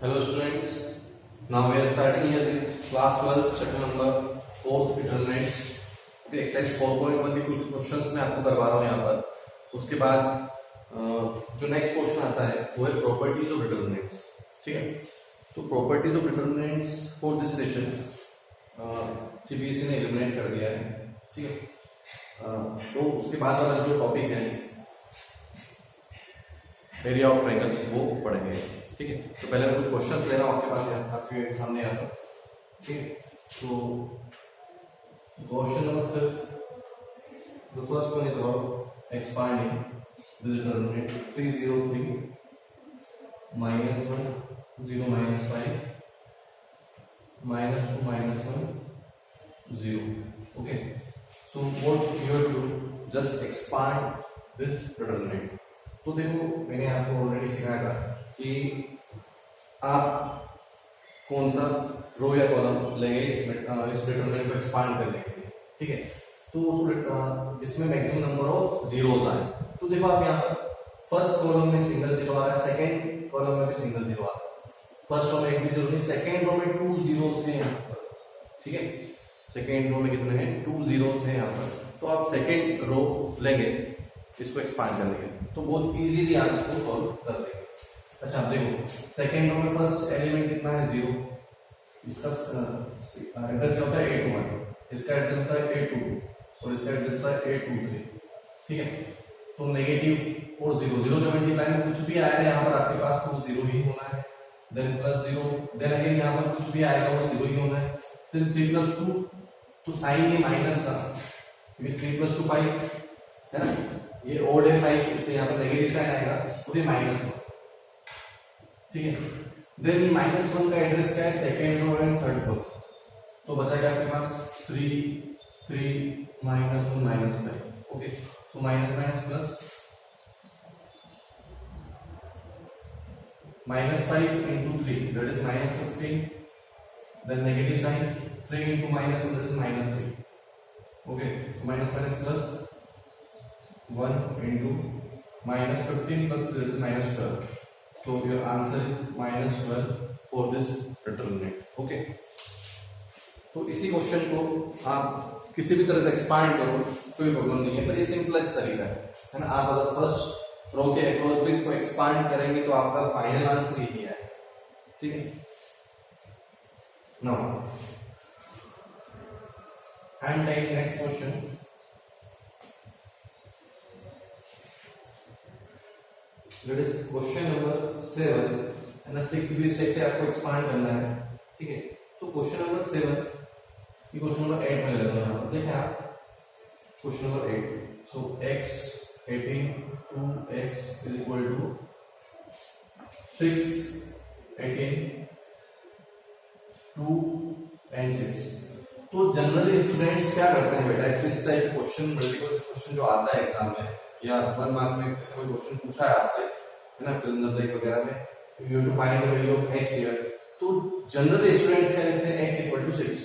Hello students, now we are starting here with class 12 chapter number 4 determinants. Exercise 4.1 के कुछ questions मैं आपको करवा रहा हूँ यहाँ पर। उसके बाद जो नेक्स्ट क्वेश्चन आता है वो है प्रॉपर्टीज ऑफ डिटरमिनेंट्स। ठीक है, तो properties of determinants for this session CBSE ने एलिमिनेट कर दिया है। ठीक है, तो उसके बाद वाला जो टॉपिक है एरिया ऑफ ट्रायंगल वो पढ़ेंगे। ठीक है, तो पहले मैं कुछ क्वेश्चंस ले रहा हूँ आपके पास, आपके सामने यहाँ पर। ठीक है, तो question number 5, the first one is about expanding the determinant 303 -1 0 -5 -2 -1 0. Okay, so what you have to do, just expand this determinant. तो देखो मैंने आपको ऑलरेडी सिखाया था कि आप कौन सा रो या कॉलम लेंगे इस डिटरमिनेंट को एक्सपांड करने के लिए। ठीक है, तो जिसमें मैक्सिमम नंबर ऑफ जीरोस आए। तो देखो आप यहाँ पर फर्स्ट कॉलम में सिंगल जीरो आ रहा है, सेकंड कॉलम में भी सिंगल जीरो आ रहा है। फर्स्ट रो में एक भी जीरो नहीं, सेकंड रो में 2 जीरोस हैं यहाँ पर। ठीक है, सेकंड रो में कितने हैं, 2 जीरोस हैं यहाँ पर। तो आप सेकंड रो लेंगे इसको एक्सपांड करने के लिए, तो बहुत इजीली आप इसको सॉल्व कर लेंगे। अच्छा देखो सेकंड रो में फर्स्ट एलिमेंट कितना है, 0। इसका एड्रेस क्या होता है, 8 1, इसका एड्रेस होता है 8 2 और इसका एड्रेस होता है 8 2 3। ठीक है, तो नेगेटिव और 0 0 के मल्टीप्लाई में कुछ भी आएगा यहाँ पर आपके पास तो 0 ही होना है। देन +0, देन अगेन यहाँ पर कुछ भी आएगा वो 0 ही होना है। देन 3 + 2, तो साइन ये माइनस का, ये 3 + 2 5 है ना, ये ओड है 5, इसलिए यहाँ पर नेगेटिव साइन आएगा और ये -1। ठीक है, देन -1 का एड्रेस क्या है, second row and third row. तो बचा क्या आपके पास 3 3 -1 -5। Okay, so minus minus plus -5 × 3 that is -15, then negative sign 3 × -1 that is -3। Okay, so minus minus plus 1 × -15 plus that is -12. So your answer is -12 for this determinant. Okay. तो इसी question को आप किसी भी तरह से एक्सपांड करो कोई प्रॉब्लम नहीं है, पर ये सिंपलेस्ट तरीका है ना। आप अगर फर्स्ट रो के अक्रॉस भी इसको एक्सपांड करेंगे तो आपका फाइनल आंसर यही है। ठीक है, now I am taking next question. That is question number 7 है ना। 6 भी स्टेप से आपको एक्सपांड करना है। ठीक है, तो क्वेश्चन नंबर 7 ये क्वेश्चन नंबर 8 में लगा यहाँ पर। देखिए आप question number 8, so x 18 2x is equal to 6 18 2 and 6। तो जनरली स्टूडेंट्स क्या करते हैं बेटा, इस टाइप क्वेश्चन मल्टीपल क्वेश्चन जो आता है एग्जाम में या 1 मार्क में कोई क्वेश्चन पूछा है आपसे है ना, फिल इन द ब्लैंक वगैरह में, you have to find the value of x here. तो जनरली स्टूडेंट्स क्या लिखते हैं, x = 6।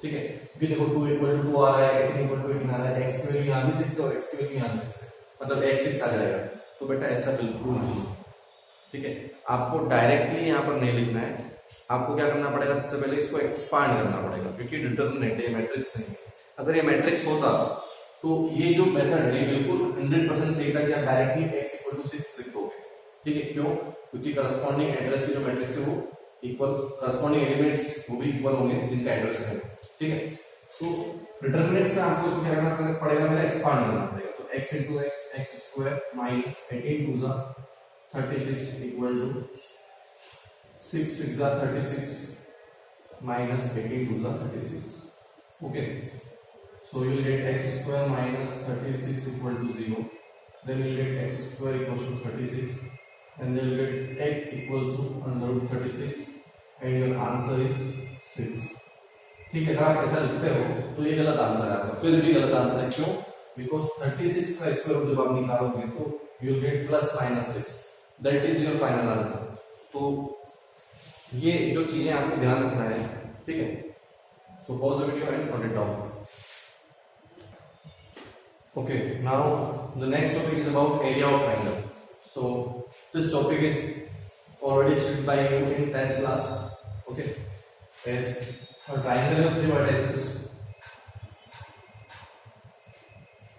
ठीक है, क्योंकि देखो 2 = 2 आ रहा है, 18 = 18 आ रहा है, x की वैल्यू यहां भी 6 है और x की वैल्यू यहां भी 6 है, मतलब x 6 आ जाएगा। तो बेटा ऐसा बिल्कुल नहीं। ठीक है, आपको डायरेक्टली यहां पर नहीं लिखना है, आपको क्या करना पड़ेगा, सबसे पहले इसको एक्सपांड करना पड़ेगा, क्योंकि डिटरमिनेंट है, मैट्रिक्स नहीं है। अगर ये मैट्रिक्स होता तो ये जो मेथड है बिल्कुल 100% सही था कि आप डायरेक्टली x = 6 लिख दोगे। ठीक है, क्यों, क्योंकि करस्पॉन्डिंग एड्रेस की जो मैट्रिक्स है वो इक्वल, करस्पॉन्डिंग एलिमेंट्स वो भी इक्वल होंगे जिनका एड्रेस है। ठीक है, तो डिटरमिनेंट्स में आपको इसको क्या करना पड़ेगा, पहले एक्सपांड करना पड़ेगा। तो x × x x² - 18 2 36 = 6 6 36 - 18 2 36। okay, so you will get x² - 36 = 0, then you will get x² = 36 and then you will get x = √36 and your answer is 6। ठीक है, अगर आप ऐसा लिखते हो तो ये गलत आंसर है आपका, फिर भी गलत आंसर है। क्यों, बिकॉज 36 का स्क्वायर जब आप निकालोगे तो you will get +/6, that is your final answer. तो ये जो चीजें आपको ध्यान रखना है। ठीक है, so pause the video and note it down. Okay, now the next topic is about area of triangle. So this topic is already studied by you in 10th class. Okay, as a triangle of 3 vertices,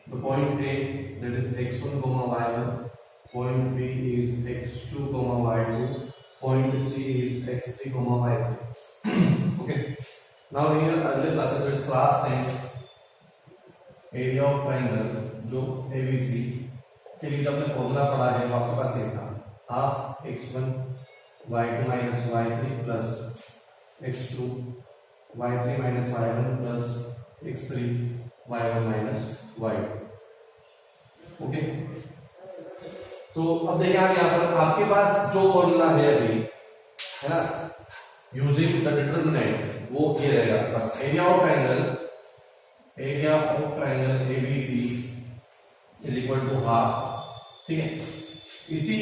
the point A, that is x1 comma y1, point B is x2 comma y2, point C is x3 comma y3. Okay, now here earlier classes, it's class 10 area of triangle जो ABC के लिए आपने formula पढ़ा है वो आपके पास ये था, half x1 y2 minus y3 plus x2 y3 minus y1 plus x3 y1 minus y2. Okay, तो अब देखिए आप यहाँ पर आपके पास जो फॉर्मूला है अभी, है ना, यूजिंग द डिटरमिनेंट, वो ये रहेगा बस area of triangle ABC is equal to half. ठीक है, इसी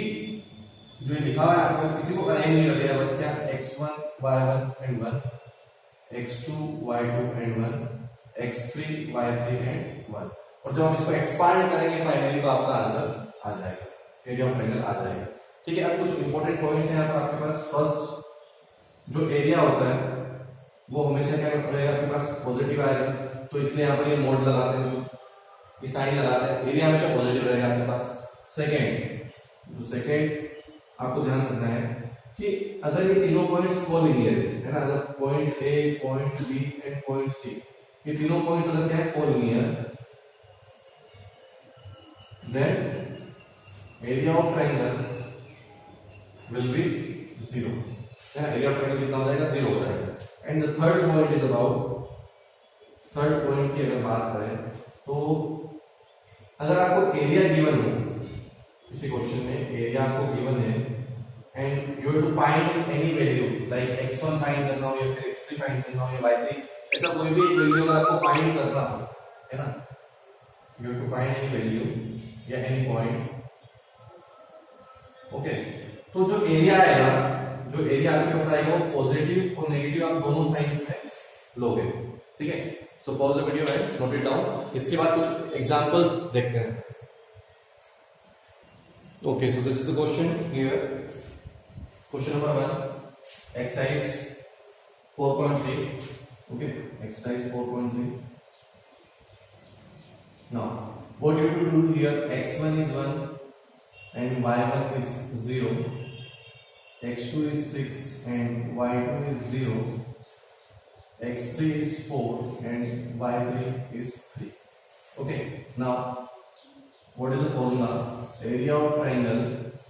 जो लिखा हुआ है आपको इसी को अरेंज नहीं कर दिया, बस क्या x1 y1 and 1, x2 y2 and 1, x3 y3 and 1, और जब हम इसको एक्सपांड करेंगे फाइनली तो आपका आंसर आ जाएगा, एरिया ऑफ ट्राइंगल आ जाएगा. ठीक है, अब कुछ इंपॉर्टेंट पॉइंट्स हैं यहाँ पर आपके पास. फर्स्ट, जो एरिया होता है वो हमेशा क्या रहेगा आपके पास, पॉजिटिव आएगा, तो इसलिए यहाँ पर ये मोड लगाते हैं, ये साइन लगाते हैं, एरिया हमेशा पॉजिटिव रहेगा आपके पास. सेकेंड आपको ध्यान रखना है कि अगर ये तीनों पॉइंट्स कोलिनियर है ना, अगर point A, point B and point C, ये तीनों पॉइंट्स अगर क्या है collinear, then area of triangle will be 0. Area of triangle कितना हो जाएगा, 0 हो जाएगा. And the third point is about, third point की अगर बात करें तो अगर आपको एरिया गिवन हो, किसी क्वेश्चन में एरिया आपको गिवन है and you have to find any value like x1 find करना हो या फिर x3 फाइंड करना हो या y3, ऐसा कोई भी वैल्यू अगर आपको फाइंड करना हो, है ना, you have to find any value या एनी पॉइंट. ओके, तो जो एरिया आएगा, जो एरिया आपके पास आएगा वो पॉजिटिव और नेगेटिव आप दोनों साइंस में लोगे. ठीक है, सो पॉज द वीडियो है, नोट इट डाउन. इसके बाद कुछ एग्जांपल्स देखते हैं. Okay, so this is the question here. Question number 1, exercise 4.3. Okay, exercise 4.3. Now what you to do here, x1 is 1 and y1 is 0, x2 is 6 and y2 is 0, x3 is 4 and y3 is 3. Okay, now what is the formula? Area of triangle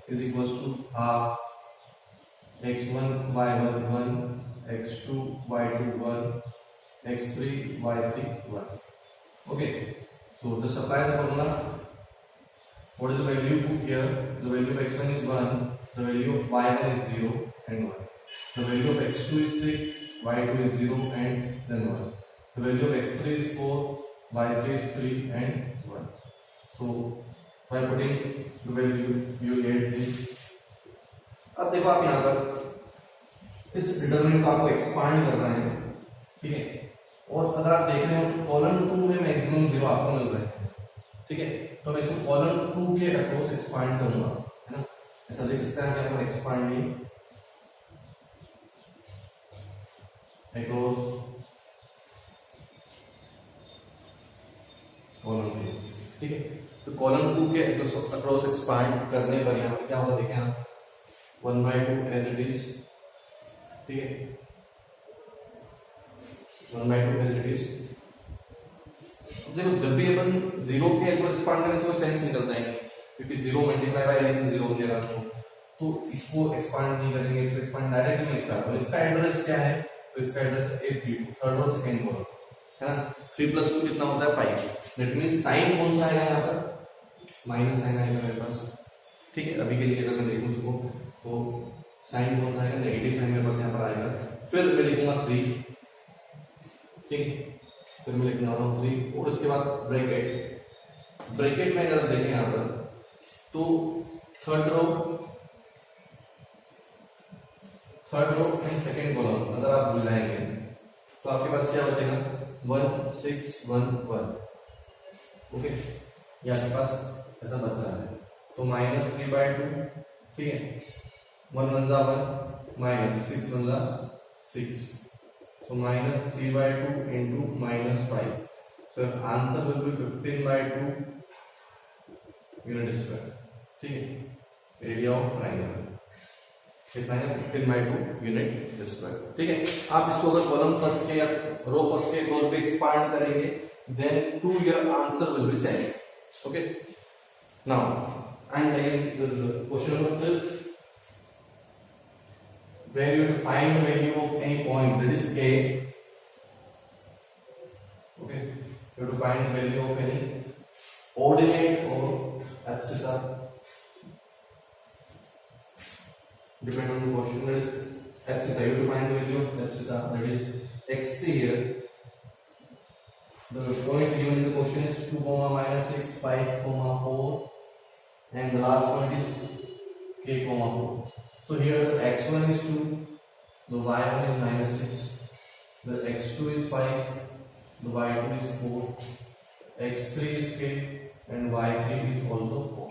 is equals to half x1 y1 1, x2 y2 1, x3 y3 1. Okay, so just apply the formula. What is the value put here? The value of x1 is 1, the value of y1 is 0 and 1. The value of x2 is 6, y2 is 0 and then 1. The value of x3 is 4, y3 is 3 and 1. So by putting the value you get this. अब देखो आप यहाँ पर इस determinant को आपको expand करना है. ठीक है, और अगर आप देख रहे हो कॉलम 2 में मैक्सिमम 0 आपको मिल रहा है. ठीक है, तो मैं इसको कॉलम 2 के अक्रॉस एक्सपांड करूंगा, है ना, ऐसा देख सकते हैं कि एक्सपांडिंग across कॉलम 2. ठीक है, तो कॉलम 2 के अक्रॉस एक्सपांड करने पर यहाँ पे क्या होगा, देखें आप 1/2 एज इट इज. ठीक है, 1/2 एज इट इज. देखो जब भी अपन 0 के अक्रॉस एक्सपांड करने से कोई सेंस निकलता है, क्योंकि 0 मल्टीप्लाई बाय एनीथिंग 0 मिलेगा, तो इसको एक्सपांड नहीं करेंगे, इसको एक्सपांड डायरेक्टली नहीं करेंगे. इसका एड्रेस क्या है, तो इसका एड्रेस A3, थर्ड और सेकंड कॉलम, है ना. 3 + 2 कितना होता है 5. दैट मींस साइन कौन सा आएगा यहाँ पर, माइनस साइन आएगा मेरे पास. ठीक है, अभी के लिए अगर मैं देखूं इसको तो साइन कौन सा आएगा, नेगेटिव साइन मेरे पास यहाँ पर आएगा. फिर मैं लिखूंगा 3. ठीक है, फिर मैं लिखना हूँ 3 और उसके बाद ब्रैकेट में अगर देखें यहाँ पर तो third row and second column अगर आप मिलाएंगे तो आपके पास क्या बचेगा, 1 6 1 1. ओके, ये आपके पास ऐसा बच रहा है, तो -3/2. ठीक है, 1 1 जा 1 minus 6 1 जा 6. So minus 3 by 2 into minus 5. So answer will be 15 by 2 unit square. ठीक है, एरिया ऑफ ट्राइंगल कितना है 15 by 2 यूनिट स्क्वायर. ठीक है, आप इसको अगर कॉलम फर्स्ट के या रो फर्स्ट के रोज पे एक्सपांड करेंगे then to your answer will be same. Okay, now and again the question number 12, where you find the value of any point that is a. Okay, you have to find the value of any ordinate or abscissa, depend on the question. That is abscissa, you have to find the value of abscissa, that is x3 here. The point given in the question is 2 comma minus 6 5 comma 4 and the last point is k comma 4. So here the x1 is 2, the y1 is minus 6, the x2 is 5, the y2 is 4, x3 is k and y3 is also 4.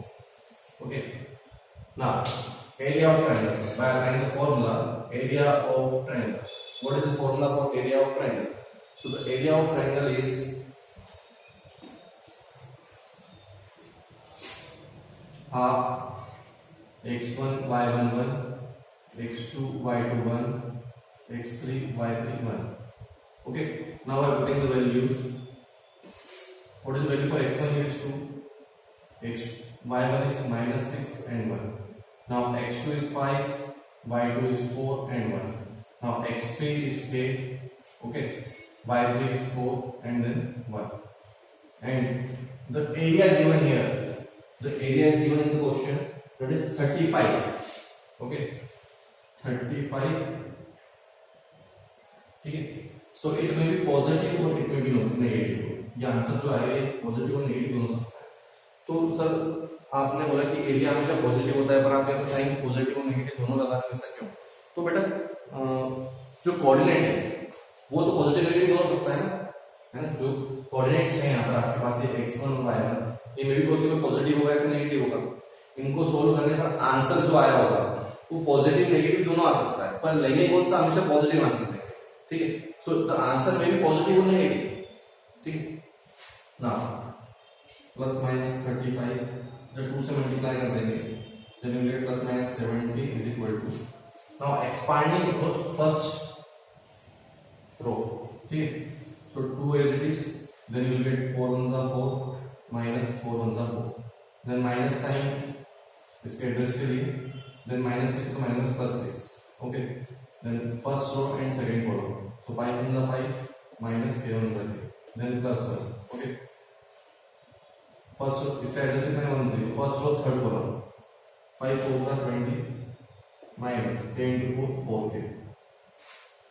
Okay, now area of triangle by applying the formula area of triangle. What is the formula for area of triangle? So the area of triangle is half x1 y11 x2 y21 x3 y31. Okay, now I am putting the values. What is the value for x1 here is 2, y1 is minus 6 and 1. Now x2 is 5, y2 is 4 and 1. Now x3 is k. Okay, y3 is 4 and then 1. And the area given here, the area is given in the question, that is 35. Okay, 35. ठीक है, so it may be positive or it may be negative. ये answer जो है positive और negative दोनों सकता है. तो सर आपने बोला कि एरिया हमेशा पॉजिटिव होता है, पर आप यहाँ पर साइन पॉजिटिव और नेगेटिव दोनों लगा रहे हैं, ऐसा क्यों? तो बेटा जो कोऑर्डिनेट है वो तो पॉजिटिव नेगेटिव हो सकता है ना, जो कोऑर्डिनेट्स हैं यहाँ पर आपके पास ये x1 और y1, ये मे भी पॉसिबल पॉजिटिव होगा या फिर नेगेटिव होगा. इनको सोल्व करने पर आंसर जो आया होगा वो पॉजिटिव नेगेटिव दोनों आ सकता है, पर लेंगे कौन सा? हमेशा पॉजिटिव आंसर है. ठीक है, सो द आंसर में भी पॉजिटिव और नेगेटिव. ठीक है, ना प्लस माइनस 35 जब 2 से मल्टीप्लाई कर देंगे then you get plus minus 70 is equal to, now expanding across first row. ठीक है, so 2 as it is, then you will get 4 1 the 4 minus 4 1 the 4, then minus sign इसके एड्रेस के लिए, then minus 6 तो minus plus 6. Okay, then first row and second column, so 5 1 the 5 minus 7 1 the 3, then plus 1. Okay, first row इसका address कितना है 1 3, first row third column 5 4 the 20 minus 10 to 4 4k.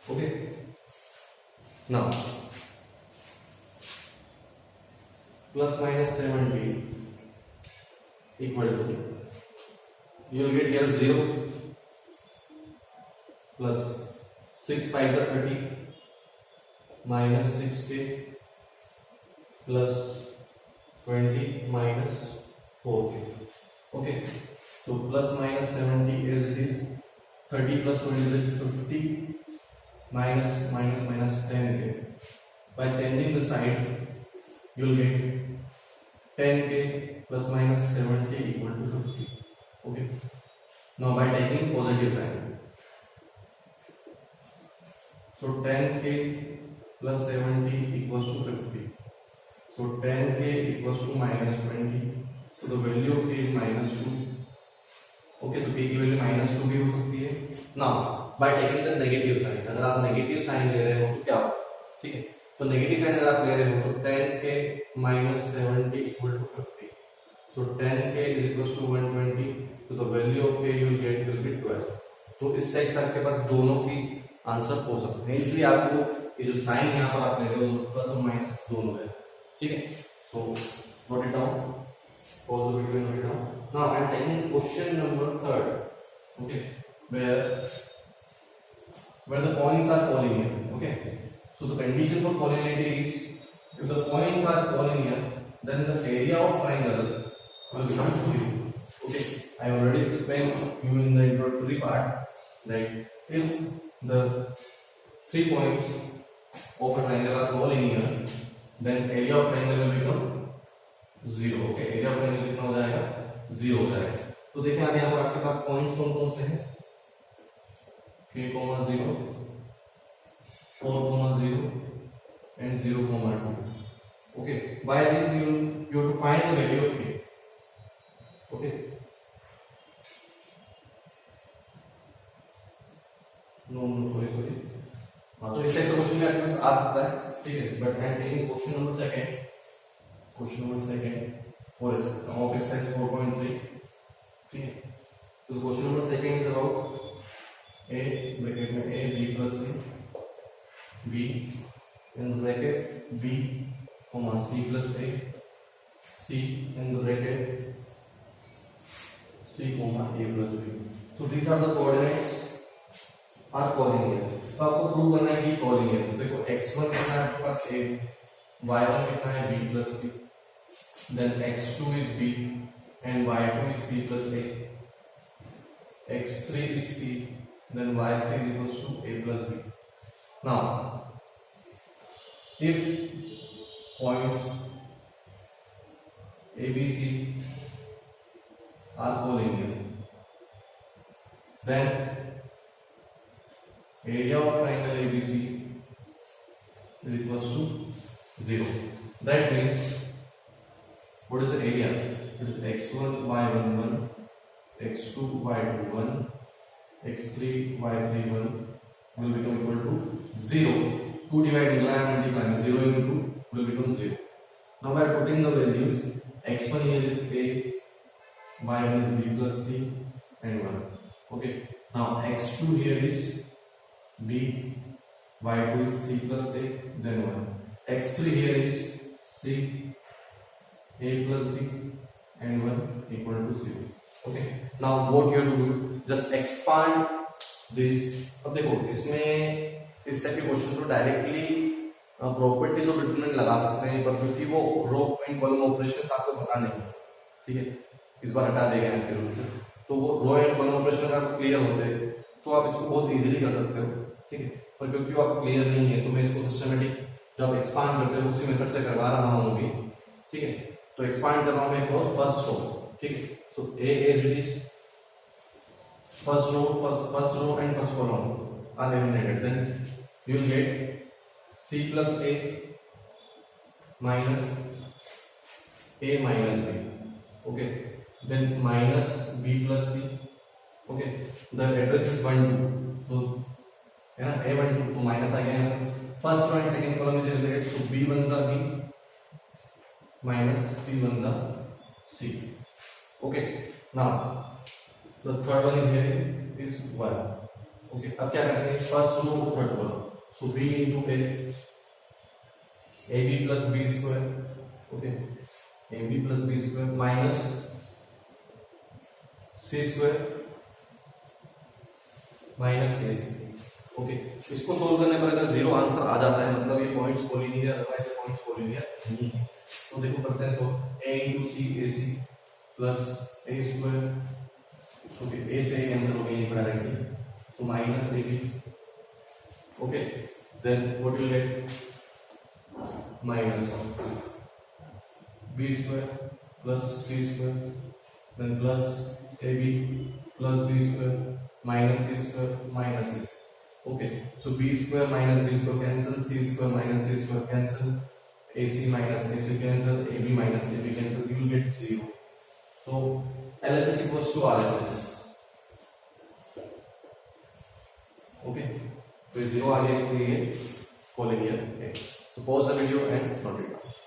Okay, now plus minus 70 equal to, you will get here 0 plus 6 5 the 30 minus 6k plus 20 minus 4k. Okay, so plus minus 70 as it is, 30 plus 20 is 50 minus minus minus 10k. By changing the sign you will get 10k plus minus 70 equal to 50. Okay, now by taking positive sign, so 10k plus 70 equals to 50, so 10k equals to minus 20, so the value of k is minus 2. Okay, तो k की value minus 2 भी हो सकती है. Now by taking the negative sign, अगर आप negative sign ले रहे हो तो क्या होगा? ठीक है, तो नेगेटिव साइन अगर आप ले रहे हो तो 10k minus 70 equal to 50, so 10k is equals to 120, so the value of k you will get will be 12. तो इस टाइप से आपके पास दोनों की आंसर हो सकते हैं, इसलिए आपको ये जो साइन यहाँ पर आप ले रहे हो प्लस और माइनस दोनों है. ठीक है, so note it down, pause the video and note it down. Now I am taking question number 3rd. Okay, where the points are collinear. Okay, so the condition for collinearity is, if the points are collinear then the area of triangle will become 0. Okay, I already explained you in the introductory part that if the 3 points of a triangle are collinear, then area of triangle will become 0. Okay, area of triangle कितना हो जाएगा? 0 हो जाएगा. तो देखिए अब यहाँ पर आपके पास पॉइंट्स कौन कौन से हैं? K, 0, 4, 0 and 0, 2. Okay, by this you have to find the value of K. Okay. No, sorry. हाँ तो इस टाइप का क्वेश्चन भी आपके पास आ सकता है, ठीक है. But I am taking question number second और ऑफ एक्सरसाइज 4.3, ठीक है. तो question number second is about a bracket में a b plus c b in bracket b comma c plus a c in bracket c comma a plus b. So these are the coordinates are collinear. तो आपको prove करना है कि collinear. देखो x1 कितना है आपके पास a, y1 कितना है b plus c, then x2 is b and y2 is c plus a, x3 is c, then y3 is equals to a plus b. Now if points a b c are collinear, then area of triangle ABC is equals to 0. That means what is the area? It is x1 y11, x2 y21, x3 y31 will become equal to 0. 2 divided by multiplying 0 into 2 will become 0. Now by putting the values, x1 here is a, y1 is b plus c and 1. Okay. Now x2 here is b, y2 is c plus a, then 1. x3 here is c, a plus b and 1 equal to 0. Okay. Now what you have to do, just expand this. अब देखो इसमें इस type के question को directly properties of determinant लगा सकते हैं, पर क्योंकि वो रो एंड कॉलम ऑपरेशंस आपको पता नहीं है, ठीक है, इस बार हटा देंगे आपके रूप से. तो वो रो एंड कॉलम ऑपरेशन अगर आपको क्लियर होते तो आप इसको बहुत इजीली कर सकते हो, ठीक है. पर क्योंकि वो आपको क्लियर नहीं है तो मैं इसको सिस्टमेटिक जब एक्सपांड करते हो उसी मेथड से करवा रहा हूँ अभी, ठीक है. तो एक्सपांड कर रहा हूँ मैं क्रॉस फर्स्ट रो, ठीक है. So a as it is first row and first column are eliminated, then you will get c plus a minus b. Okay, then minus b plus c. Okay, the address is 1 2, so है ना a 1 2 तो minus आ गया. First row and second column is related, so b one the b minus c one the c. Okay, now the third one is here is 1. Okay, अब क्या करेंगे, first row third column, so b into a, ab plus b square. Okay, ab plus b square minus c square minus ac. Okay, इसको solve करने पर अगर zero answer आ जाता है मतलब ये points collinear, otherwise points collinear नहीं है. तो देखो करते हैं, so a into c ac plus a square. Okay, a से कैंसिल हो गया ये directly, so minus ab. Okay, then what you get, minus b square plus c square, then plus ab plus b square minus c square minus c. Okay, so b square minus b square cancel, c square minus c square cancel, ac minus ac cancel, ab minus ab cancel, you will get 0. So LHS equals to RHS. Okay, तो 0 आ गया, इसलिए collinear है. So pause the video and note it down.